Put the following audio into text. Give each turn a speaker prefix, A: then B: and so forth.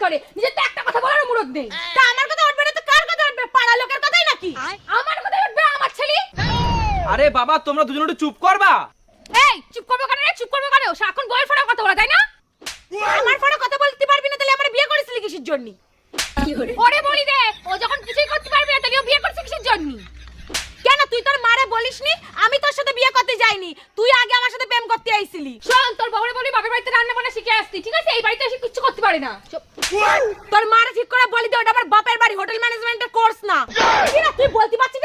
A: করে, নিজের তো একটা কথা বলার মুরত নেই। তা আমার কথা উঠবে না তো কার কথা উঠবে? পাড়া লোকের কথাই নাকি? আমার কথা উঠবে আমার ছেলে।
B: আরে বাবা তোমরা দুজন একটু চুপ করবা।
A: এই চুপ করবো কেন রে? চুপ করবো কেন? সারাক্ষণ বউয়ের ফোনে কথা বলা, তাই না? আমার ফোনে কথা বলতে পারবি না, তাহলে আমার বিয়ে করেছিলি কিসের জন্য? ওরে বলি দে, ও যখন কিছুই করতে পারবি না তাহলে ও বিয়ে করছে কিসের জন্য? কেন তুই তোর মারে বলিসনি আমি তোর সাথে বিয়ে করতে যাইনি? তুই আগে আমার সাথে প্রেম করতে আইছিলি। শোন, তোর বউরে বলি বাপের বাড়িতে রান্না বান্না শিখে আসতি, ঠিক আছে? এই বাড়িতে এসে কিছু করতে পারে না। তোর মারে ঠিক করে বলি দে, ওটা আমার বাপের বাড়ি, হোটেল ম্যানেজমেন্টের কোর্স না। কি না তুই বলতে পারছিস